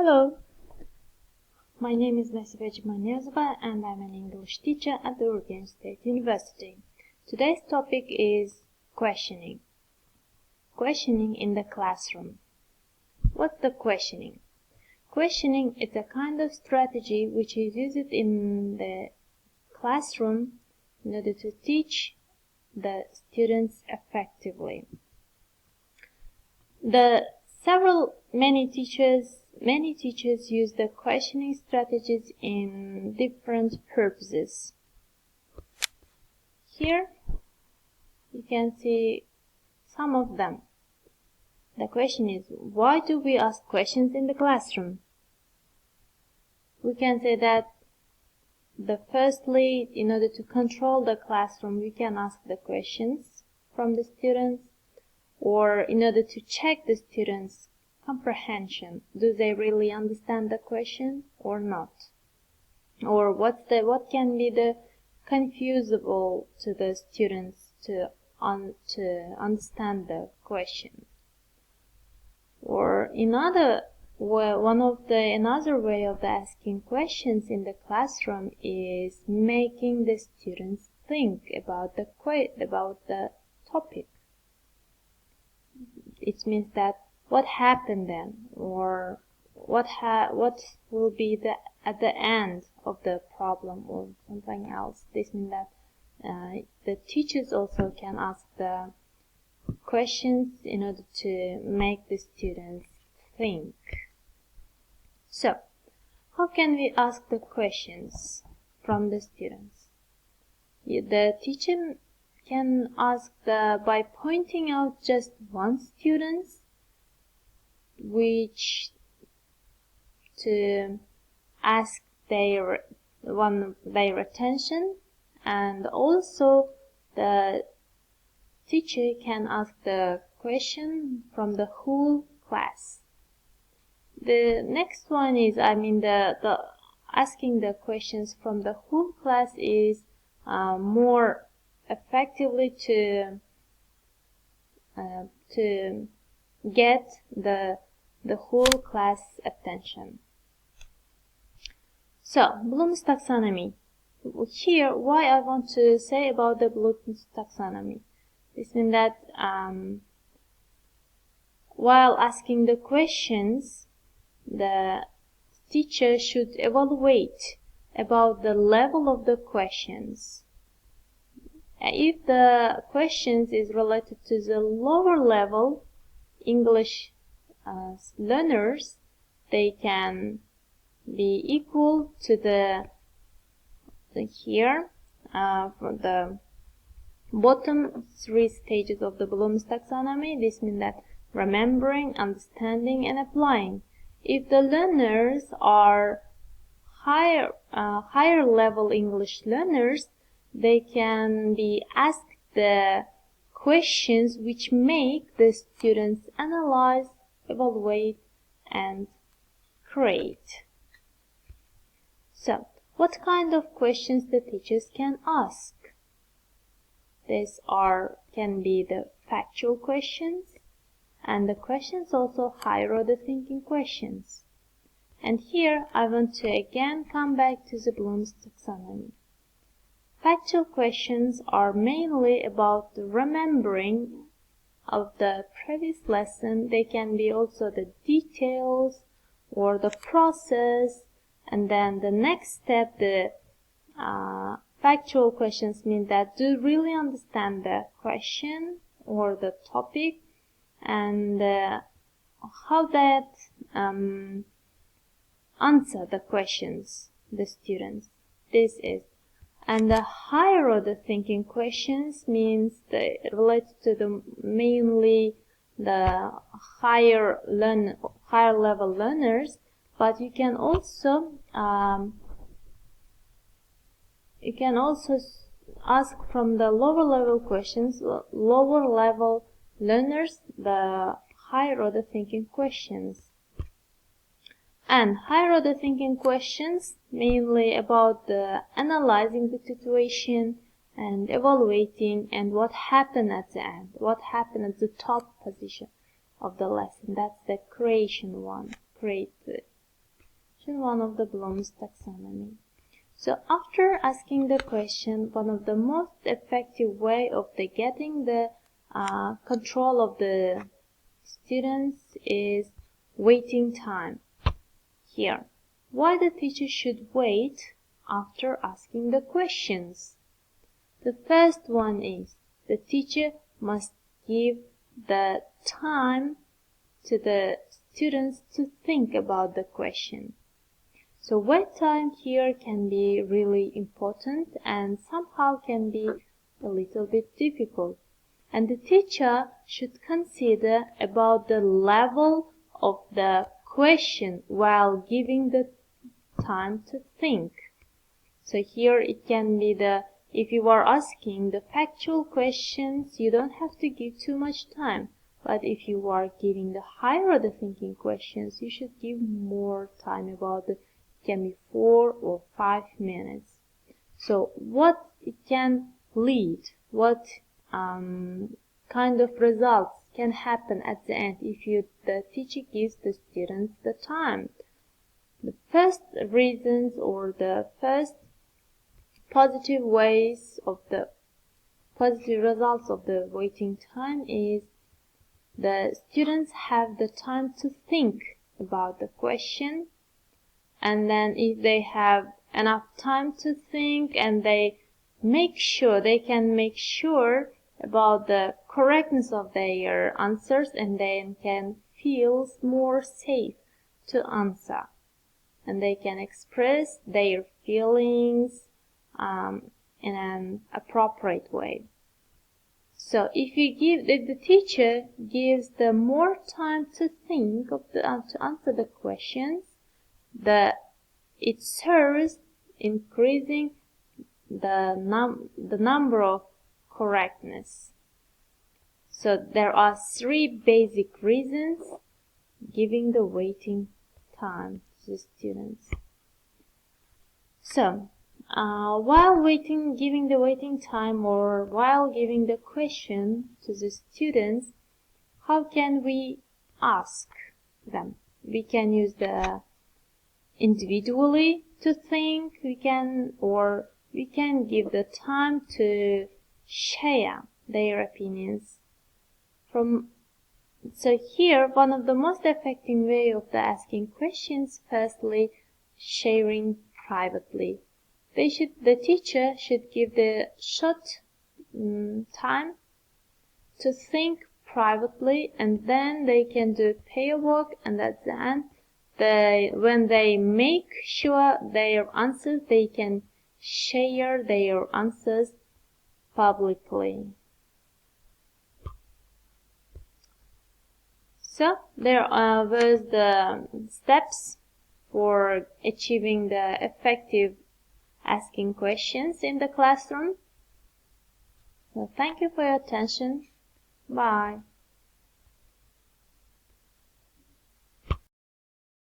Hello, my name is Jumaniyazova and I'm an English teacher at the Oregon State University. Today's topic is questioning. Questioning in the classroom. What's the questioning? Questioning is a kind of strategy which is used in the classroom in order to teach the students effectively. Many teachers use the questioning strategies in different purposes. Here you can see some of them. The question is, why do we ask questions in the classroom? We can say that firstly, in order to control the classroom, we can ask the questions from the students, or in order to check the students' comprehension. Do they really understand the question or not? Or what can be the confusable to the students to understand the question? Or another way of asking questions in the classroom is making the students think about the topic. It means that what happened then, or what will be at the end of the problem, or something else. This means that the teachers also can ask the questions in order to make the students think. So, how can we ask the questions from the students? The teacher can ask by pointing out just one student, which to ask their attention, and also the teacher can ask the question from the whole class. The next one is, the asking the questions from the whole class is more effectively to get the whole class attention. So, Bloom's taxonomy. Here, why I want to say about the Bloom's taxonomy. This means that while asking the questions, the teacher should evaluate about the level of the questions. If the questions is related to the lower level English learners, they can be equal to for the bottom 3 stages of the Bloom's taxonomy. This means that remembering, understanding, and applying. If the learners are higher level English learners, they can be asked the questions which make the students analyze, evaluate, and create. So, what kind of questions the teachers can ask? These can be the factual questions, and the questions also higher order thinking questions. And here I want to again come back to the Bloom's taxonomy. Factual questions are mainly about the remembering of the previous lesson. They can be also the details or the process, and then the next step, the factual questions mean that do you really understand the question or the topic, and how that answer the questions the students. This is. And the higher order thinking questions means related to mainly the higher level learners, but you can also ask from the lower level questions, lower level learners, the higher order thinking questions. And higher order thinking questions mainly about the analyzing the situation and evaluating and what happened at the end, what happened at the top position of the lesson. That's the creation one. one of the Bloom's taxonomy. So after asking the question, one of the most effective way of getting the control of the students is waiting time. Here, why the teacher should wait after asking the questions? The first one is the teacher must give the time to the students to think about the question. So wait time here can be really important and somehow can be a little bit difficult. And the teacher should consider about the level of the question while giving the time to think. So here it can be if you are asking the factual questions, you don't have to give too much time. But if you are giving the higher order thinking questions, you should give more time about it can be 4 or 5 minutes. So what it can lead, what kind of results can happen at the end if the teacher gives the students the time. The first reasons or the first positive ways of the positive results of the waiting time is the students have the time to think about the question, and then if they have enough time to think and they can make sure about the correctness of their answers, and they can feel more safe to answer, and they can express their feelings in an appropriate way. So if the teacher gives the more time to think to answer the questions, it serves increasing the number of correctness. So there are 3 basic reasons giving the waiting time to the students. So while giving the waiting time or while giving the question to the students, how can we ask them? We can use the individually to think, we can give the time to share their opinions. So here, one of the most effective way of asking questions, firstly, sharing privately. The teacher should give the short time to think privately, and then they can do pair work, and at the end, when they make sure their answers, they can share their answers publicly. So there was the steps for achieving the effective asking questions in the classroom. So thank you for your attention. Bye.